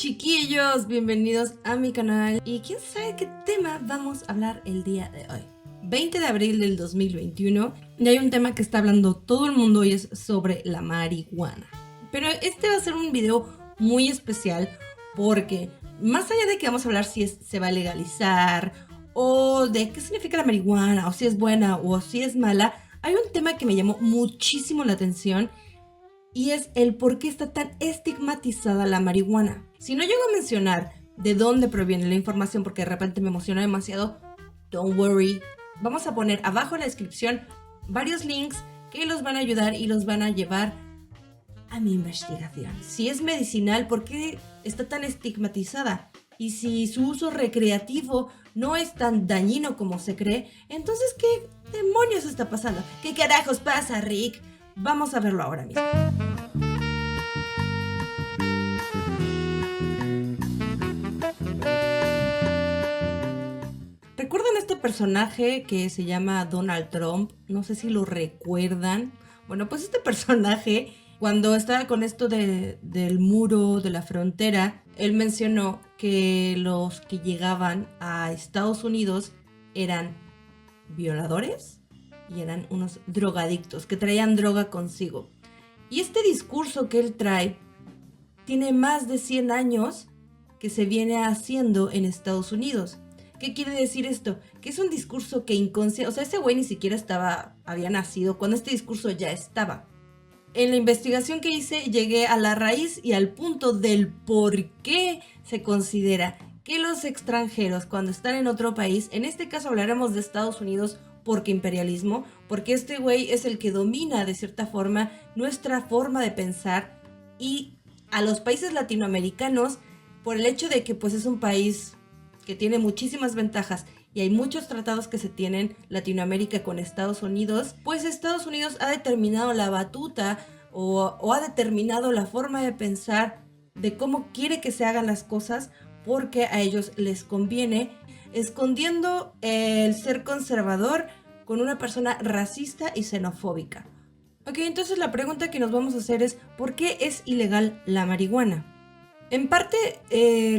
chiquillos, bienvenidos a mi canal. Y quién sabe qué tema vamos a hablar el día de hoy. 20 de abril del 2021 y hay un tema que está hablando todo el mundo y es sobre la marihuana. Pero este va a ser un video muy especial porque más allá de que vamos a hablar si se va a legalizar o de qué significa la marihuana o si es buena o si es mala, hay un tema que me llamó muchísimo la atención y es el por qué está tan estigmatizada la marihuana. Si no llego a mencionar de dónde proviene la información porque de repente me emociona demasiado, don't worry. Vamos a poner abajo en la descripción varios links que los van a ayudar y los van a llevar a mi investigación. Si es medicinal, ¿por qué está tan estigmatizada? Y si su uso recreativo no es tan dañino como se cree, entonces ¿qué demonios está pasando? ¿Qué carajos pasa, Rick? Vamos a verlo ahora mismo. ¿Recuerdan este personaje que se llama Donald Trump? No sé si lo recuerdan. Bueno, pues este personaje, cuando estaba con esto del muro de la frontera, él mencionó que los que llegaban a Estados Unidos eran violadores y eran unos drogadictos que traían droga consigo. Y este discurso que él trae tiene más de 100 años que se viene haciendo en Estados Unidos. ¿Qué quiere decir esto? Que es un discurso que inconsciente, o sea, ese güey ni siquiera había nacido cuando este discurso ya estaba. En la investigación que hice llegué a la raíz y al punto del por qué se considera que los extranjeros cuando están en otro país, en este caso hablaremos de Estados Unidos porque imperialismo, porque este güey es el que domina de cierta forma nuestra forma de pensar y a los países latinoamericanos por el hecho de que pues es un país que tiene muchísimas ventajas y hay muchos tratados que se tienen Latinoamérica con Estados Unidos, pues Estados Unidos ha determinado la batuta o ha determinado la forma de pensar de cómo quiere que se hagan las cosas porque a ellos les conviene, escondiendo el ser conservador con una persona racista y xenofóbica. Ok, entonces la pregunta que nos vamos a hacer es ¿por qué es ilegal la marihuana? En parte,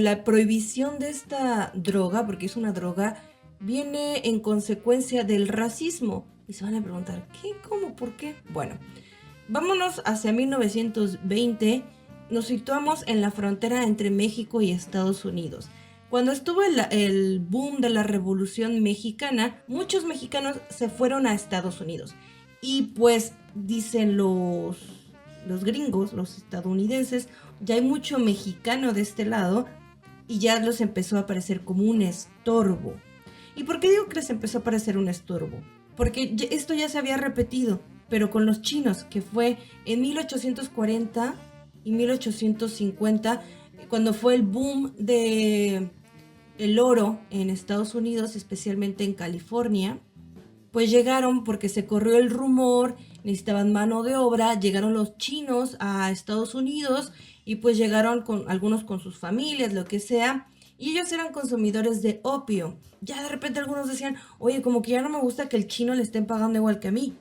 la prohibición de esta droga, porque es una droga, viene en consecuencia del racismo. Y se van a preguntar, ¿qué? ¿Cómo? ¿Por qué? Bueno, vámonos hacia 1920. Nos situamos en la frontera entre México y Estados Unidos. Cuando estuvo el boom de la Revolución Mexicana, muchos mexicanos se fueron a Estados Unidos. Y pues dicen los gringos, los estadounidenses, ya hay mucho mexicano de este lado y ya los empezó a parecer como un estorbo. ¿Y por qué digo que les empezó a parecer un estorbo? Porque esto ya se había repetido, pero con los chinos, que fue en 1840 y 1850, cuando fue el boom de el oro en Estados Unidos, especialmente en California. Pues llegaron porque se corrió el rumor, necesitaban mano de obra, llegaron los chinos a Estados Unidos y pues llegaron algunos con sus familias, lo que sea, y ellos eran consumidores de opio. Ya de repente algunos decían, oye, como que ya no me gusta que el chino le estén pagando igual que a mí.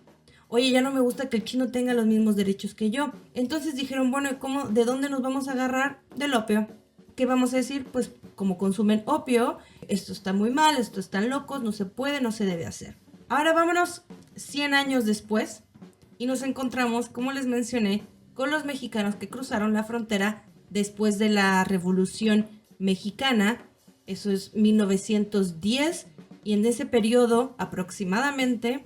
Oye, ya no me gusta que el chino tenga los mismos derechos que yo. Entonces dijeron, bueno, ¿de dónde nos vamos a agarrar? Del opio. ¿Qué vamos a decir? Pues como consumen opio, esto está muy mal, esto están locos, no se puede, no se debe hacer. Ahora vámonos 100 años después y nos encontramos, como les mencioné, con los mexicanos que cruzaron la frontera después de la Revolución Mexicana. Eso es 1910 y en ese periodo aproximadamente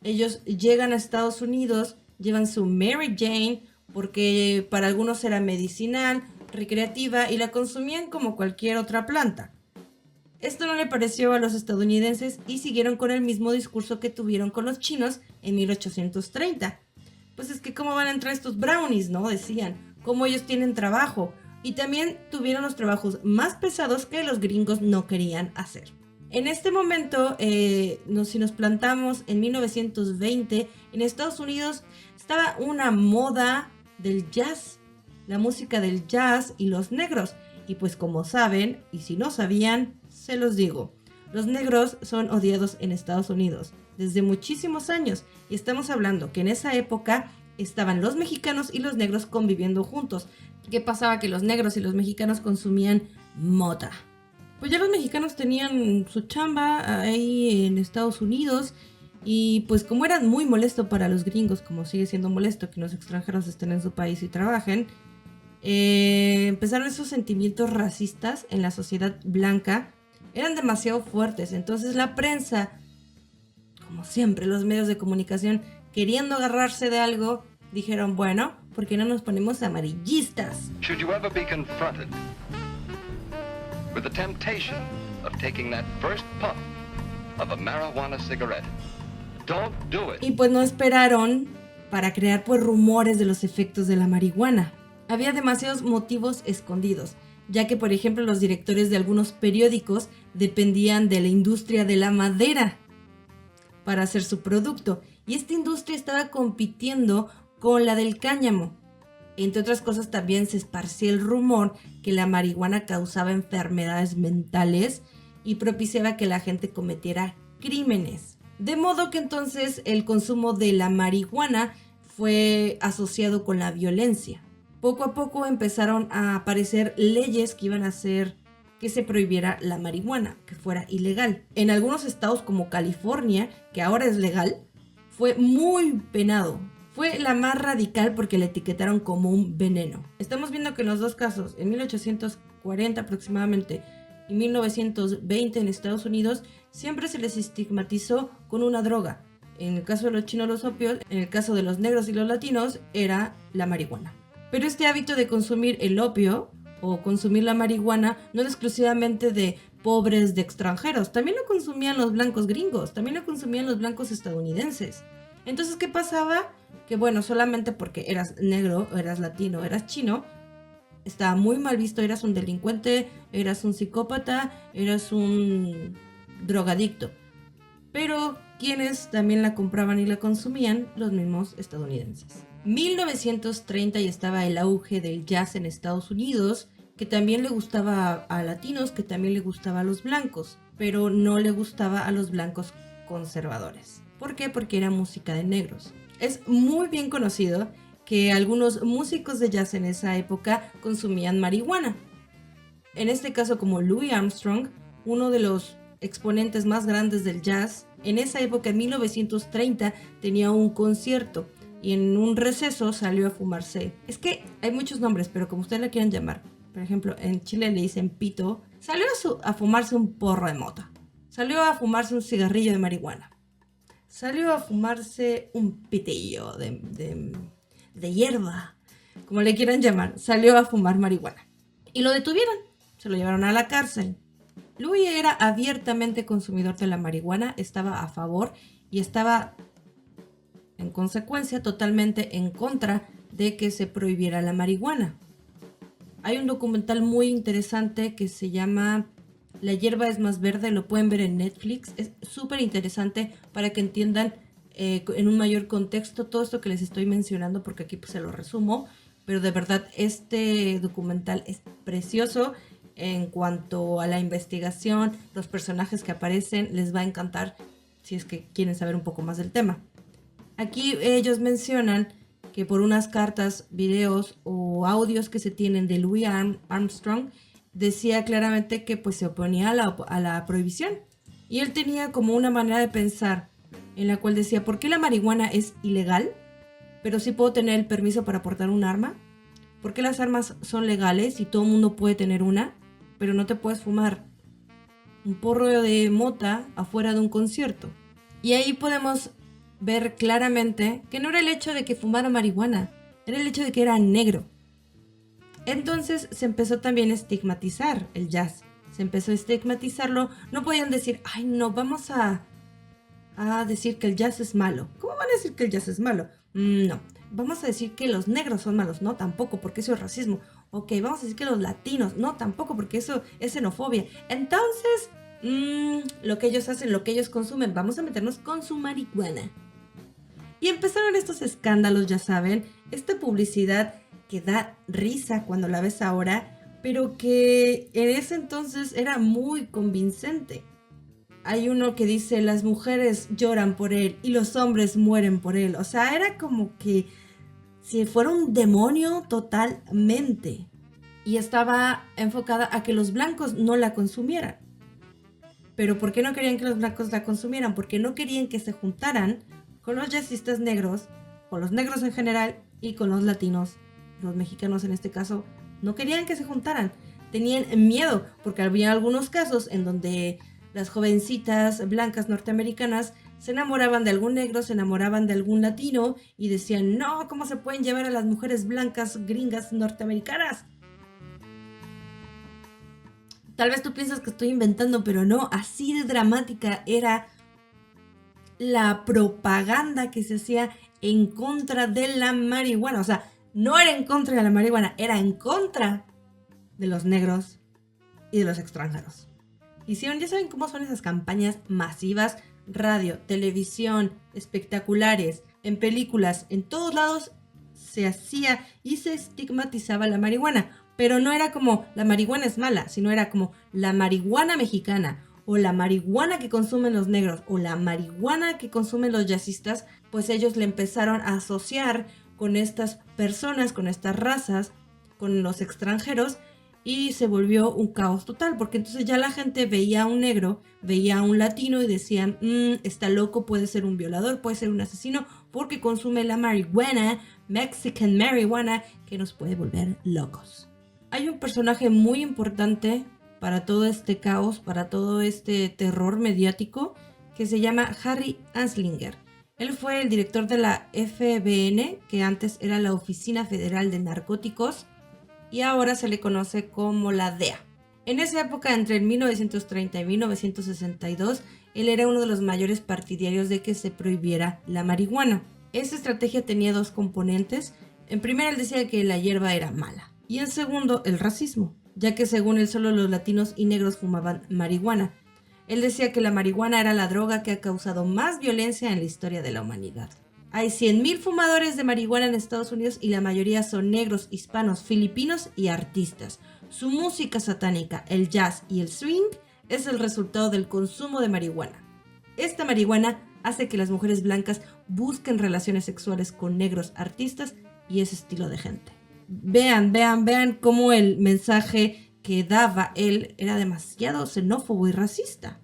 ellos llegan a Estados Unidos, llevan su Mary Jane porque para algunos era medicinal, recreativa y la consumían como cualquier otra planta. Esto no le pareció a los estadounidenses y siguieron con el mismo discurso que tuvieron con los chinos en 1830. Pues es que cómo van a entrar estos brownies, ¿no? Decían, cómo ellos tienen trabajo. Y también tuvieron los trabajos más pesados que los gringos no querían hacer. En este momento, si nos plantamos en 1920, en Estados Unidos estaba una moda del jazz, la música del jazz y los negros. Y pues como saben, y si no sabían, se los digo, los negros son odiados en Estados Unidos desde muchísimos años y estamos hablando que en esa época estaban los mexicanos y los negros conviviendo juntos. ¿Qué pasaba? Que los negros y los mexicanos consumían mota. Pues ya los mexicanos tenían su chamba ahí en Estados Unidos y pues como era muy molesto para los gringos, como sigue siendo molesto que los extranjeros estén en su país y trabajen, empezaron esos sentimientos racistas en la sociedad blanca, eran demasiado fuertes. Entonces la prensa, como siempre los medios de comunicación, queriendo agarrarse de algo, dijeron, bueno, ¿por qué no nos ponemos amarillistas? Should you ever be confronted with the temptation of taking that first puff of a marijuana cigarette, don't do it. Y pues no esperaron para crear pues rumores de los efectos de la marihuana. Había demasiados motivos escondidos, ya que por ejemplo los directores de algunos periódicos dependían de la industria de la madera para hacer su producto, y esta industria estaba compitiendo con la del cáñamo. Entre otras cosas, también se esparcía el rumor que la marihuana causaba enfermedades mentales y propiciaba que la gente cometiera crímenes. De modo que entonces el consumo de la marihuana fue asociado con la violencia. Poco a poco empezaron a aparecer leyes que iban a hacer que se prohibiera la marihuana, que fuera ilegal. En algunos estados como California, que ahora es legal, fue muy penado. Fue la más radical porque la etiquetaron como un veneno. Estamos viendo que en los dos casos, en 1840 aproximadamente y 1920 en Estados Unidos, siempre se les estigmatizó con una droga. En el caso de los chinos, los opios; en el caso de los negros y los latinos, era la marihuana. Pero este hábito de consumir el opio o consumir la marihuana no es exclusivamente de pobres, de extranjeros. También lo consumían los blancos gringos, también lo consumían los blancos estadounidenses. Entonces, ¿qué pasaba? Que bueno, solamente porque eras negro, eras latino, eras chino, estaba muy mal visto, eras un delincuente, eras un psicópata, eras un drogadicto. Pero quienes también la compraban y la consumían, los mismos estadounidenses. 1930 y estaba el auge del jazz en Estados Unidos, que también le gustaba a latinos, que también le gustaba a los blancos, pero no le gustaba a los blancos conservadores. ¿Por qué? Porque era música de negros. Es muy bien conocido que algunos músicos de jazz en esa época consumían marihuana. En este caso, como Louis Armstrong, uno de los exponentes más grandes del jazz, en esa época, en 1930, tenía un concierto y en un receso salió a fumarse. Es que hay muchos nombres, pero como ustedes la quieran llamar. Por ejemplo, en Chile le dicen pito. Salió a fumarse un porro de mota. Salió a fumarse un cigarrillo de marihuana. Salió a fumarse un pitillo de hierba, como le quieran llamar. Salió a fumar marihuana. Y lo detuvieron. Se lo llevaron a la cárcel. Louis era abiertamente consumidor de la marihuana, estaba a favor y estaba, en consecuencia, totalmente en contra de que se prohibiera la marihuana. Hay un documental muy interesante que se llama La hierba es más verde, lo pueden ver en Netflix. Es súper interesante para que entiendan en un mayor contexto todo esto que les estoy mencionando, porque aquí pues se lo resumo. Pero de verdad, este documental es precioso en cuanto a la investigación, los personajes que aparecen, les va a encantar si es que quieren saber un poco más del tema. Aquí ellos mencionan que por unas cartas, videos o audios que se tienen de Louis Armstrong, decía claramente que pues se oponía a la prohibición. Y él tenía como una manera de pensar en la cual decía, ¿por qué la marihuana es ilegal, pero sí puedo tener el permiso para portar un arma? ¿Por qué las armas son legales y todo el mundo puede tener una, pero no te puedes fumar un porro de mota afuera de un concierto? Y ahí podemos ver claramente que no era el hecho de que fumara marihuana, era el hecho de que era negro. Entonces se empezó también a estigmatizar el jazz. Se empezó a estigmatizarlo. No podían decir, ay no, vamos a decir que el jazz es malo. ¿Cómo van a decir que el jazz es malo? No. Vamos a decir que los negros son malos. No, tampoco, porque eso es racismo. Ok, vamos a decir que los latinos. No, tampoco, porque eso es xenofobia. Entonces, lo que ellos hacen, lo que ellos consumen, vamos a meternos con su marihuana. Y empezaron estos escándalos, ya saben. Esta publicidad que da risa cuando la ves ahora, pero que en ese entonces era muy convincente. Hay uno que dice, las mujeres lloran por él y los hombres mueren por él. O sea, era como que si fuera un demonio totalmente. Y estaba enfocada a que los blancos no la consumieran. Pero ¿por qué no querían que los blancos la consumieran? Porque no querían que se juntaran con los jazzistas negros, con los negros en general y con los latinos, los mexicanos en este caso. No querían que se juntaran. Tenían miedo porque había algunos casos en donde las jovencitas blancas norteamericanas se enamoraban de algún negro, se enamoraban de algún latino y decían, no, ¿cómo se pueden llevar a las mujeres blancas gringas norteamericanas? Tal vez tú piensas que estoy inventando, pero no, así de dramática era la propaganda que se hacía en contra de la marihuana. O sea, no era en contra de la marihuana, era en contra de los negros y de los extranjeros. Hicieron, ya saben cómo son esas campañas masivas, radio, televisión, espectaculares, en películas, en todos lados se hacía y se estigmatizaba la marihuana. Pero no era como la marihuana es mala, sino era como la marihuana mexicana o la marihuana que consumen los negros o la marihuana que consumen los jazzistas, pues ellos le empezaron a asociar con estas personas, con estas razas, con los extranjeros y se volvió un caos total, porque entonces ya la gente veía a un negro, veía a un latino y decían, está loco, puede ser un violador, puede ser un asesino, porque consume la marihuana, Mexican marijuana, que nos puede volver locos. Hay un personaje muy importante para todo este caos, para todo este terror mediático, que se llama Harry Anslinger. Él fue el director de la FBN, que antes era la Oficina Federal de Narcóticos, y ahora se le conoce como la DEA. En esa época, entre 1930 y 1962, él era uno de los mayores partidarios de que se prohibiera la marihuana. Esta estrategia tenía dos componentes. En primera, él decía que la hierba era mala. Y en segundo, el racismo, ya que según él solo los latinos y negros fumaban marihuana. Él decía que la marihuana era la droga que ha causado más violencia en la historia de la humanidad. Hay 100,000 fumadores de marihuana en Estados Unidos y la mayoría son negros, hispanos, filipinos y artistas. Su música satánica, el jazz y el swing es el resultado del consumo de marihuana. Esta marihuana hace que las mujeres blancas busquen relaciones sexuales con negros artistas y ese estilo de gente. Vean cómo el mensaje que daba él era demasiado xenófobo y racista.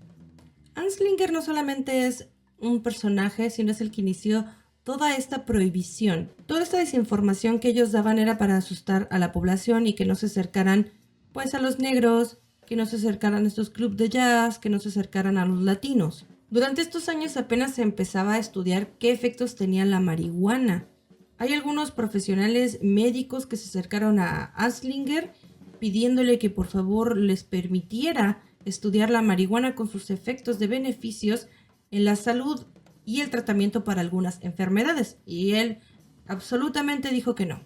Anslinger no solamente es un personaje, sino es el que inició toda esta prohibición. Toda esta desinformación que ellos daban era para asustar a la población y que no se acercaran pues a los negros, que no se acercaran a estos clubes de jazz, que no se acercaran a los latinos. Durante estos años apenas se empezaba a estudiar qué efectos tenía la marihuana. Hay algunos profesionales médicos que se acercaron a Anslinger pidiéndole que por favor les permitiera estudiar la marihuana con sus efectos de beneficios en la salud y el tratamiento para algunas enfermedades. Y él absolutamente dijo que no.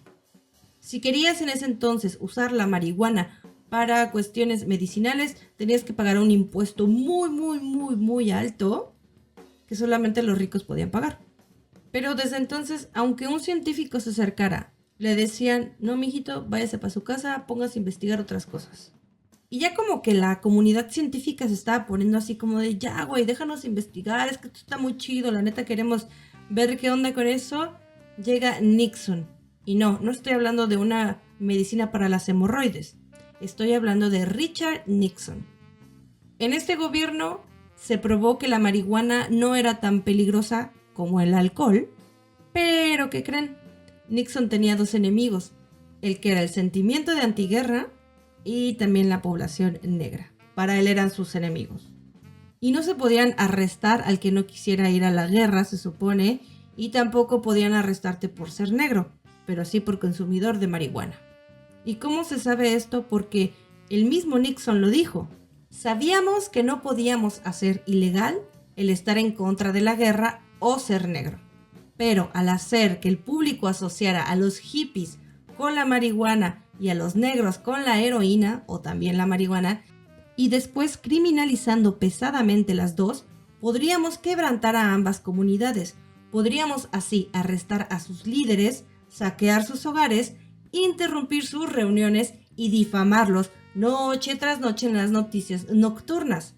Si querías en ese entonces usar la marihuana para cuestiones medicinales, tenías que pagar un impuesto muy alto que solamente los ricos podían pagar. Pero desde entonces, aunque un científico se acercara, le decían, no, mijito, váyase para su casa, póngase a investigar otras cosas. Y ya como que la comunidad científica se estaba poniendo así como de, ya, güey, déjanos investigar, es que esto está muy chido, la neta queremos ver qué onda con eso. Llega Nixon. Y no estoy hablando de una medicina para las hemorroides. Estoy hablando de Richard Nixon. En este gobierno se probó que la marihuana no era tan peligrosa como el alcohol, pero ¿qué creen? Nixon tenía dos enemigos, el que era el sentimiento de antiguerra y también la población negra. Para él eran sus enemigos. Y no se podían arrestar al que no quisiera ir a la guerra, se supone, y tampoco podían arrestarte por ser negro, pero sí por consumidor de marihuana. ¿Y cómo se sabe esto? Porque el mismo Nixon lo dijo. Sabíamos que no podíamos hacer ilegal el estar en contra de la guerra o ser negro. Pero al hacer que el público asociara a los hippies con la marihuana y a los negros con la heroína o también la marihuana, y después criminalizando pesadamente las dos, podríamos quebrantar a ambas comunidades. Podríamos así arrestar a sus líderes, saquear sus hogares, interrumpir sus reuniones y difamarlos noche tras noche en las noticias nocturnas.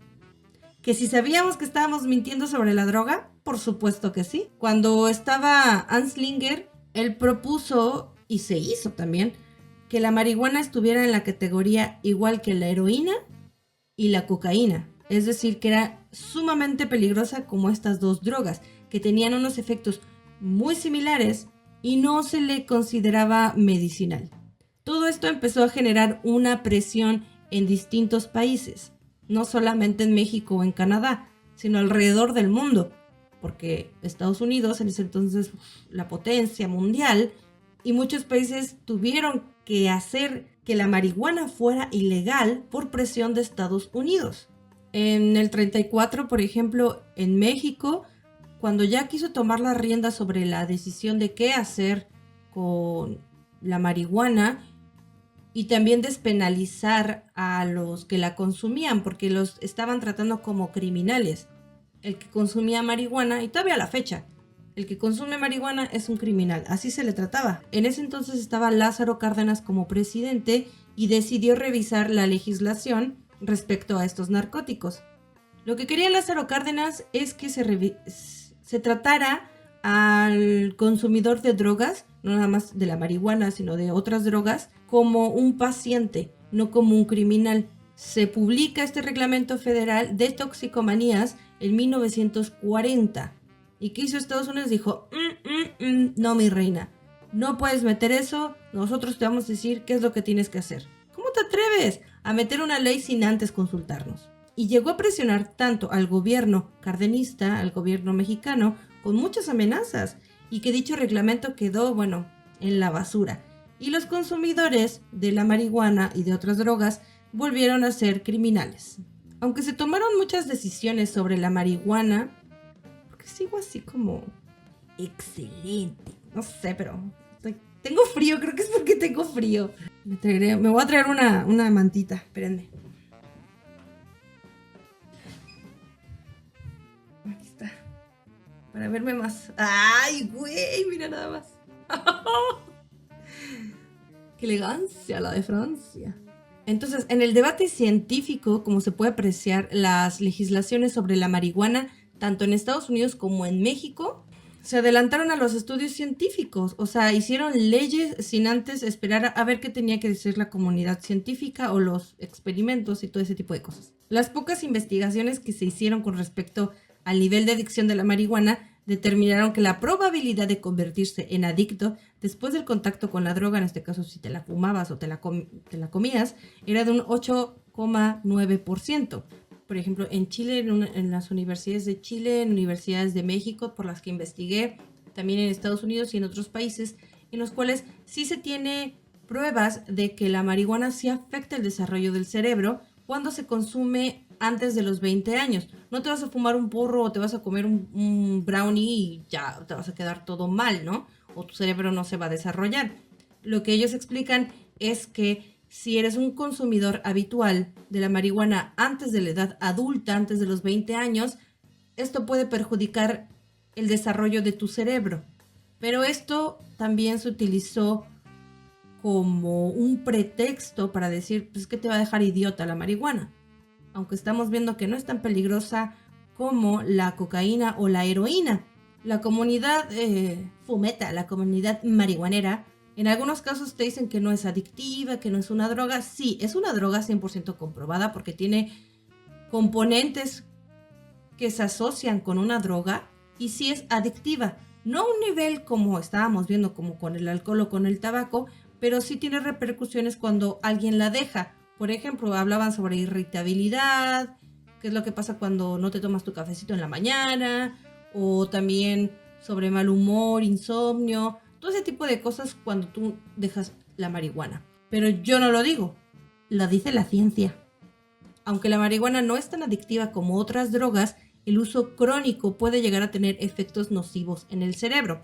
¿Que si sabíamos que estábamos mintiendo sobre la droga? Por supuesto que sí. Cuando estaba Anslinger, Él propuso, y se hizo también, que la marihuana estuviera en la categoría igual que la heroína y la cocaína. Es decir, que era sumamente peligrosa como estas dos drogas, que tenían unos efectos muy similares y no se le consideraba medicinal. Todo esto empezó a generar una presión en distintos países, no solamente en México o en Canadá, sino alrededor del mundo, porque Estados Unidos en ese entonces la potencia mundial, y muchos países tuvieron que hacer que la marihuana fuera ilegal por presión de Estados Unidos. En el 34, por ejemplo, en México, cuando ya quiso tomar la rienda sobre la decisión de qué hacer con la marihuana y también despenalizar a los que la consumían, porque los estaban tratando como criminales. El que consumía marihuana, y todavía a la fecha, el que consume marihuana es un criminal, así se le trataba. En ese entonces estaba Lázaro Cárdenas como presidente y decidió revisar la legislación respecto a estos narcóticos. Lo que quería Lázaro Cárdenas es que se tratara al consumidor de drogas, no nada más de la marihuana, sino de otras drogas, como un paciente, no como un criminal. Se publica este reglamento federal de toxicomanías en 1940. ¿Y qué hizo Estados Unidos? Dijo, no, mi reina, no puedes meter eso, nosotros te vamos a decir qué es lo que tienes que hacer. ¿Cómo te atreves a meter una ley sin antes consultarnos? Y llegó a presionar tanto al gobierno cardenista, al gobierno mexicano, con muchas amenazas, y que dicho reglamento quedó, bueno, en la basura. Y los consumidores de la marihuana y de otras drogas volvieron a ser criminales. Aunque se tomaron muchas decisiones sobre la marihuana, porque sigo así como excelente, no sé, pero tengo frío, creo que es porque tengo frío. Me voy a traer una mantita, espérenme. Aquí está, para verme más. ¡Ay, güey! Mira nada más. ¡Qué elegancia la de Francia! Entonces, en el debate científico, como se puede apreciar, las legislaciones sobre la marihuana, tanto en Estados Unidos como en México, se adelantaron a los estudios científicos. O sea, hicieron leyes sin antes esperar a ver qué tenía que decir la comunidad científica o los experimentos y todo ese tipo de cosas. Las pocas investigaciones que se hicieron con respecto al nivel de adicción de la marihuana determinaron que la probabilidad de convertirse en adicto después del contacto con la droga, en este caso si te la fumabas o te la comías, era de un 8,9%. Por ejemplo, en Chile, en las universidades de Chile, en universidades de México, por las que investigué, también en Estados Unidos y en otros países, en los cuales sí se tiene pruebas de que la marihuana sí afecta el desarrollo del cerebro cuando se consume antes de los 20 años. No te vas a fumar un porro o te vas a comer un brownie y ya te vas a quedar todo mal, ¿no? O tu cerebro no se va a desarrollar. Lo que ellos explican es que si eres un consumidor habitual de la marihuana antes de la edad adulta, antes de los 20 años, esto puede perjudicar el desarrollo de tu cerebro. Pero esto también se utilizó como un pretexto para decir, pues que te va a dejar idiota la marihuana. Aunque estamos viendo que no es tan peligrosa como la cocaína o la heroína. La comunidad fumeta, la comunidad marihuanera, en algunos casos te dicen que no es adictiva, que no es una droga. Sí, es una droga 100% comprobada porque tiene componentes que se asocian con una droga y sí es adictiva. No a un nivel como estábamos viendo como con el alcohol o con el tabaco, pero sí tiene repercusiones cuando alguien la deja. Por ejemplo, hablaban sobre irritabilidad, qué es lo que pasa cuando no te tomas tu cafecito en la mañana, o también sobre mal humor, insomnio, todo ese tipo de cosas cuando tú dejas la marihuana. Pero yo no lo digo, lo dice la ciencia. Aunque la marihuana no es tan adictiva como otras drogas, el uso crónico puede llegar a tener efectos nocivos en el cerebro.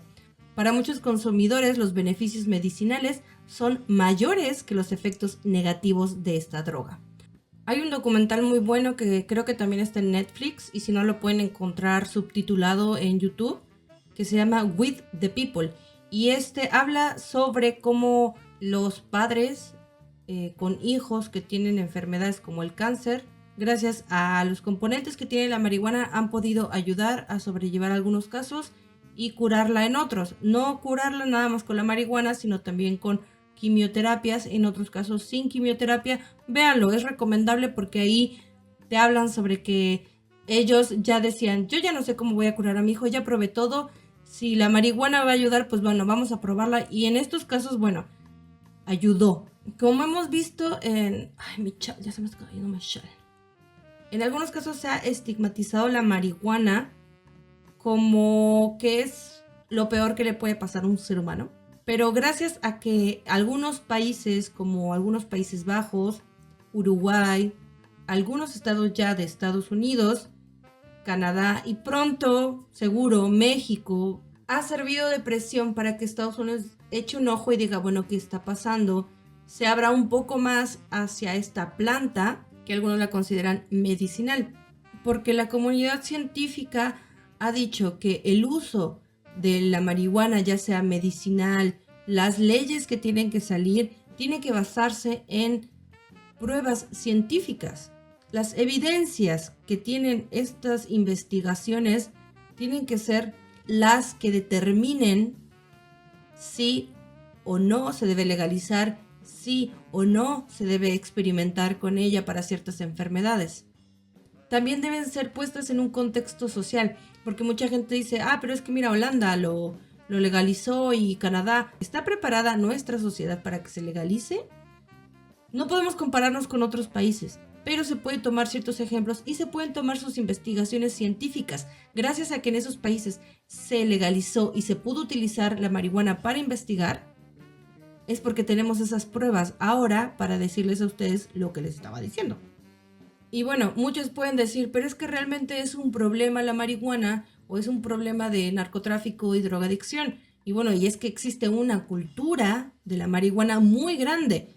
Para muchos consumidores, los beneficios medicinales son mayores que los efectos negativos de esta droga. Hay un documental muy bueno que creo que también está en Netflix, y si no lo pueden encontrar subtitulado en YouTube, que se llama With the People. Y habla sobre cómo los padres con hijos que tienen enfermedades como el cáncer, gracias a los componentes que tiene la marihuana, han podido ayudar a sobrellevar algunos casos y curarla en otros. No curarla nada más con la marihuana, sino también con quimioterapias, en otros casos sin quimioterapia. Véanlo, es recomendable porque ahí te hablan sobre que ellos ya decían, yo ya no sé cómo voy a curar a mi hijo, ya probé todo, si la marihuana va a ayudar, pues bueno, vamos a probarla. Y en estos casos, bueno, ayudó. Como hemos visto en... Ay, mi chal, ya se me está cayendo mi chal. En algunos casos se ha estigmatizado la marihuana como que es lo peor que le puede pasar a un ser humano. Pero gracias a que algunos países, como algunos Países Bajos, Uruguay, algunos estados ya de Estados Unidos, Canadá y pronto, seguro, México, ha servido de presión para que Estados Unidos eche un ojo y diga, bueno, ¿qué está pasando? Se abra un poco más hacia esta planta, que algunos la consideran medicinal, porque la comunidad científica ha dicho que el uso de la marihuana, ya sea medicinal, las leyes que tienen que salir, tienen que basarse en pruebas científicas. Las evidencias que tienen estas investigaciones tienen que ser las que determinen si o no se debe legalizar, si o no se debe experimentar con ella para ciertas enfermedades. También deben ser puestas en un contexto social, porque mucha gente dice, pero es que mira, Holanda lo legalizó y Canadá. ¿Está preparada nuestra sociedad para que se legalice? No podemos compararnos con otros países, pero se pueden tomar ciertos ejemplos y se pueden tomar sus investigaciones científicas. Gracias a que en esos países se legalizó y se pudo utilizar la marihuana para investigar, es porque tenemos esas pruebas ahora para decirles a ustedes lo que les estaba diciendo. Y bueno, muchos pueden decir, pero es que realmente es un problema la marihuana o es un problema de narcotráfico y drogadicción. Y bueno, y es que existe una cultura de la marihuana muy grande,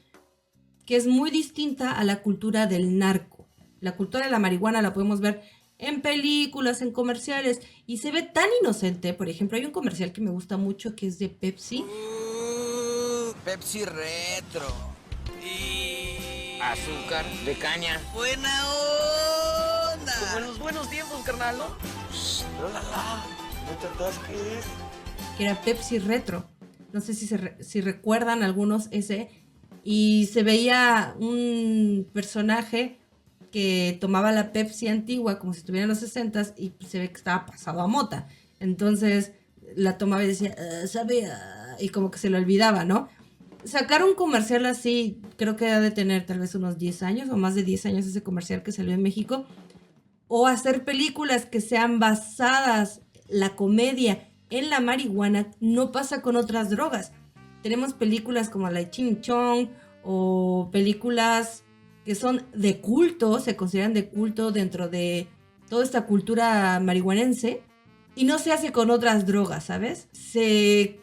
que es muy distinta a la cultura del narco. La cultura de la marihuana la podemos ver en películas, en comerciales, y se ve tan inocente. Por ejemplo, hay un comercial que me gusta mucho que es de Pepsi. Pepsi Retro. Y... azúcar de caña. ¡Buena onda! Como en los buenos tiempos, carnal, ¿no? ¿No te atasques? Que era Pepsi Retro. No sé si recuerdan algunos ese. Y se veía un personaje que tomaba la Pepsi antigua como si estuviera en los 60s y se ve que estaba pasado a mota. Entonces la tomaba y decía, sabe, y como que se lo olvidaba, ¿no? Sacar un comercial así, creo que ha de tener tal vez unos 10 años o más de 10 años ese comercial que salió en México. O hacer películas que sean basadas, la comedia en la marihuana, no pasa con otras drogas. Tenemos películas como la Ching Chong o películas que son de culto, se consideran de culto dentro de toda esta cultura marihuanense y no se hace con otras drogas, ¿sabes?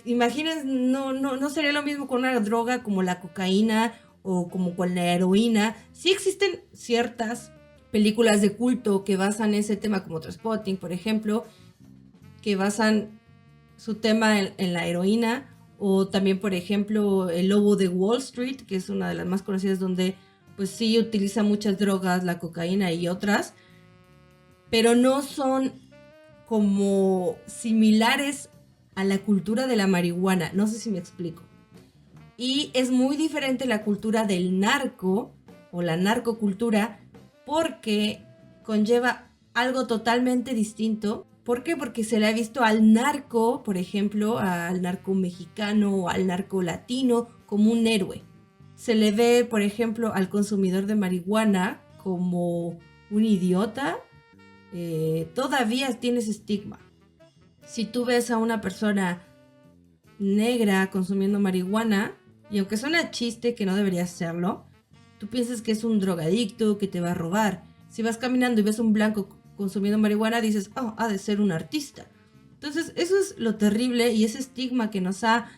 Imaginen, no sería lo mismo con una droga como la cocaína o como con la heroína. Sí existen ciertas películas de culto que basan ese tema, como Trainspotting, por ejemplo, que basan su tema en la heroína. O también, por ejemplo, El Lobo de Wall Street, que es una de las más conocidas, donde pues sí utiliza muchas drogas, la cocaína y otras, pero no son como similares a la cultura de la marihuana. No sé si me explico. Y es muy diferente la cultura del narco o la narcocultura porque conlleva algo totalmente distinto. ¿Por qué? Porque se le ha visto al narco, por ejemplo, al narco mexicano o al narco latino como un héroe. Se le ve, por ejemplo, al consumidor de marihuana como un idiota. Todavía tiene ese estigma. Si tú ves a una persona negra consumiendo marihuana, y aunque suena chiste que no debería hacerlo, tú piensas que es un drogadicto que te va a robar. Si vas caminando y ves a un blanco consumiendo marihuana, dices, ha de ser un artista. Entonces, eso es lo terrible y ese estigma que nos ha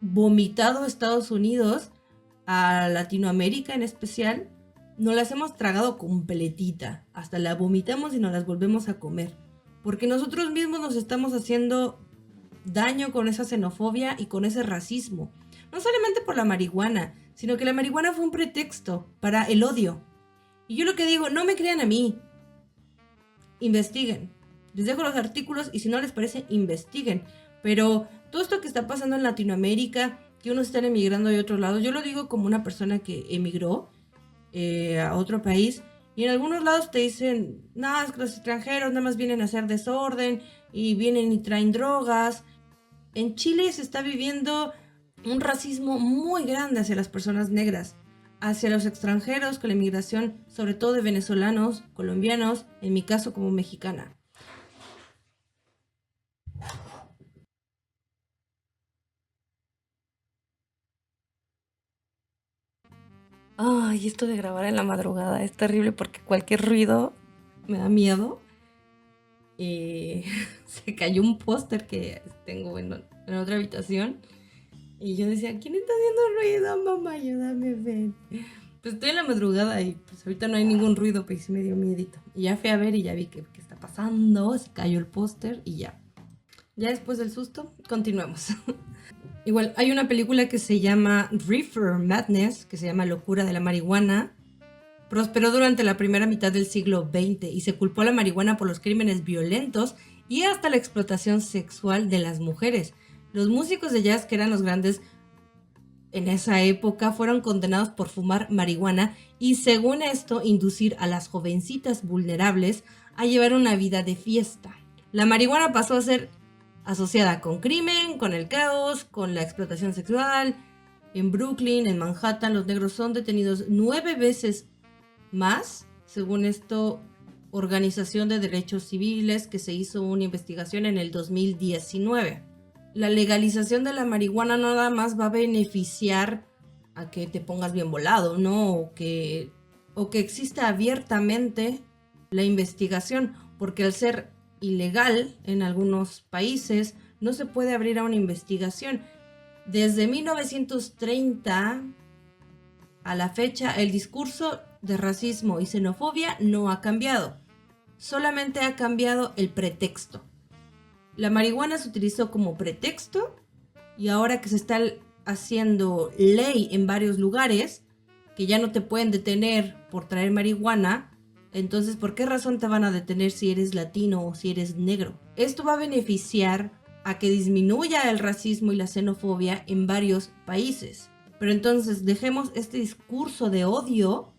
vomitado Estados Unidos, a Latinoamérica en especial, nos las hemos tragado completita. Hasta la vomitamos y nos las volvemos a comer. Porque nosotros mismos nos estamos haciendo daño con esa xenofobia y con ese racismo. No solamente por la marihuana, sino que la marihuana fue un pretexto para el odio. Y yo lo que digo, no me crean a mí. Investiguen. Les dejo los artículos y si no les parece, investiguen. Pero todo esto que está pasando en Latinoamérica, que unos están emigrando de otros lados, yo lo digo como una persona que emigró a otro país. Y en algunos lados te dicen, nada, es que los extranjeros nada más vienen a hacer desorden y vienen y traen drogas. En Chile se está viviendo un racismo muy grande hacia las personas negras, hacia los extranjeros, con la inmigración, sobre todo de venezolanos, colombianos, en mi caso como mexicana. Ay, esto de grabar en la madrugada es terrible porque cualquier ruido me da miedo. Y se cayó un póster que tengo en otra habitación. Y yo decía, ¿quién está haciendo ruido, mamá? Ayúdame, ven. Pues estoy en la madrugada y pues ahorita no hay ningún ruido, pues sí me dio miedito. Y ya fui a ver y ya vi qué está pasando. Se cayó el póster y ya. Ya después del susto, continuemos. Igual, hay una película que se llama Reefer Madness, que se llama Locura de la Marihuana. Prosperó durante la primera mitad del siglo XX y se culpó a la marihuana por los crímenes violentos y hasta la explotación sexual de las mujeres. Los músicos de jazz, que eran los grandes en esa época, fueron condenados por fumar marihuana y, según esto, inducir a las jovencitas vulnerables a llevar una vida de fiesta. La marihuana pasó a ser asociada con crimen, con el caos, con la explotación sexual. En Brooklyn, en Manhattan, los negros son detenidos 9 veces más, según esto, Organización de Derechos Civiles, que se hizo una investigación en el 2019. La legalización de la marihuana no nada más va a beneficiar a que te pongas bien volado, ¿no? O que exista abiertamente la investigación, porque al ser ilegal en algunos países no se puede abrir a una investigación. Desde 1930 a la fecha, el discurso de racismo y xenofobia no ha cambiado. Solamente ha cambiado el pretexto. La marihuana se utilizó como pretexto y ahora que se está haciendo ley en varios lugares, que ya no te pueden detener por traer marihuana, entonces ¿por qué razón te van a detener si eres latino o si eres negro? Esto va a beneficiar a que disminuya el racismo y la xenofobia en varios países. Pero entonces dejemos este discurso de odio,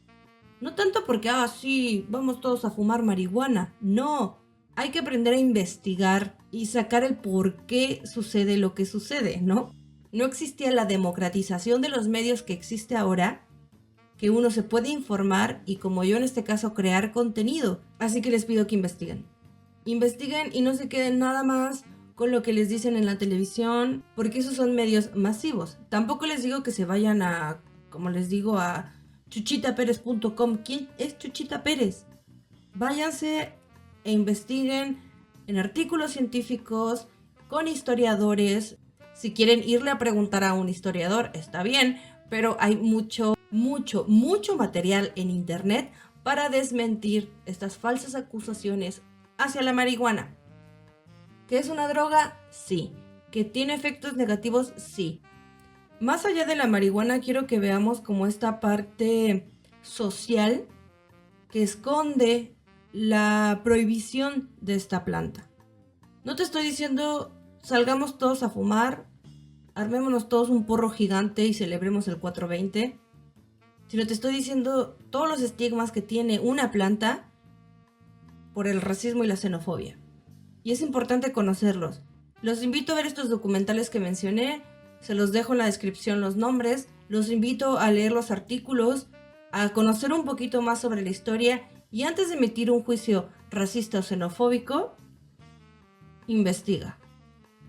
no tanto porque, sí, vamos todos a fumar marihuana. No, hay que aprender a investigar y sacar el por qué sucede lo que sucede, ¿no? No existía la democratización de los medios que existe ahora, que uno se puede informar y, como yo en este caso, crear contenido. Así que les pido que investiguen. Investiguen y no se queden nada más con lo que les dicen en la televisión, porque esos son medios masivos. Tampoco les digo que se vayan a, como les digo, a chuchitaperez.com. ¿Quién es Chuchita Pérez? Váyanse e investiguen en artículos científicos, con historiadores. Si quieren irle a preguntar a un historiador, está bien, pero hay mucho material en internet para desmentir estas falsas acusaciones hacia la marihuana. ¿Que es una droga? Sí. ¿Que tiene efectos negativos? Sí. Más allá de la marihuana, quiero que veamos como esta parte social que esconde la prohibición de esta planta. No te estoy diciendo salgamos todos a fumar, armémonos todos un porro gigante y celebremos el 420, sino te estoy diciendo todos los estigmas que tiene una planta por el racismo y la xenofobia. Y es importante conocerlos. Los invito a ver estos documentales que mencioné, se los dejo en la descripción los nombres, los invito a leer los artículos, a conocer un poquito más sobre la historia y antes de emitir un juicio racista o xenofóbico, investiga.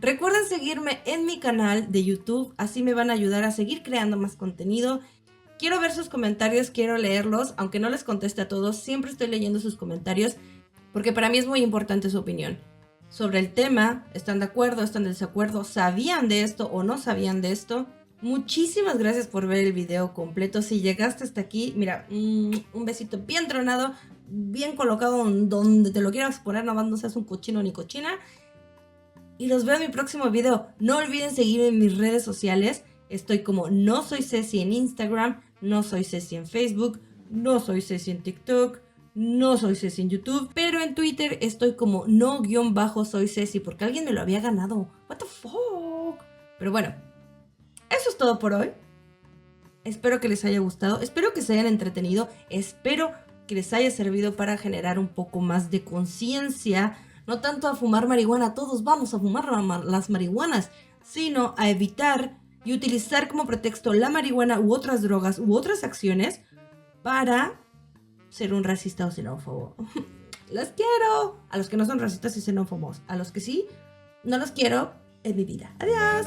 Recuerden seguirme en mi canal de YouTube, así me van a ayudar a seguir creando más contenido. Quiero ver sus comentarios, quiero leerlos, aunque no les conteste a todos, siempre estoy leyendo sus comentarios porque para mí es muy importante su opinión sobre el tema. ¿Están de acuerdo? ¿Están de desacuerdo? ¿Sabían de esto o no sabían de esto? Muchísimas gracias por ver el video completo. Si llegaste hasta aquí, mira, un besito bien tronado, bien colocado donde te lo quieras poner, no seas un cochino ni cochina. Y los veo en mi próximo video. No olviden seguirme en mis redes sociales. Estoy como No Soy Ceci en Instagram, No Soy Ceci en Facebook, No Soy Ceci en TikTok, No soy Ceci en YouTube, pero en Twitter estoy como no-soy Ceci, porque alguien me lo había ganado. What the fuck. Pero bueno, eso es todo por hoy. Espero que les haya gustado, espero que se hayan entretenido, espero que les haya servido para generar un poco más de conciencia, no tanto a fumar marihuana, todos vamos a fumar las marihuanas, sino a evitar y utilizar como pretexto la marihuana u otras drogas u otras acciones para ser un racista o xenófobo. Los quiero. A los que no son racistas y xenófobos. A los que sí, no los quiero en mi vida. Adiós.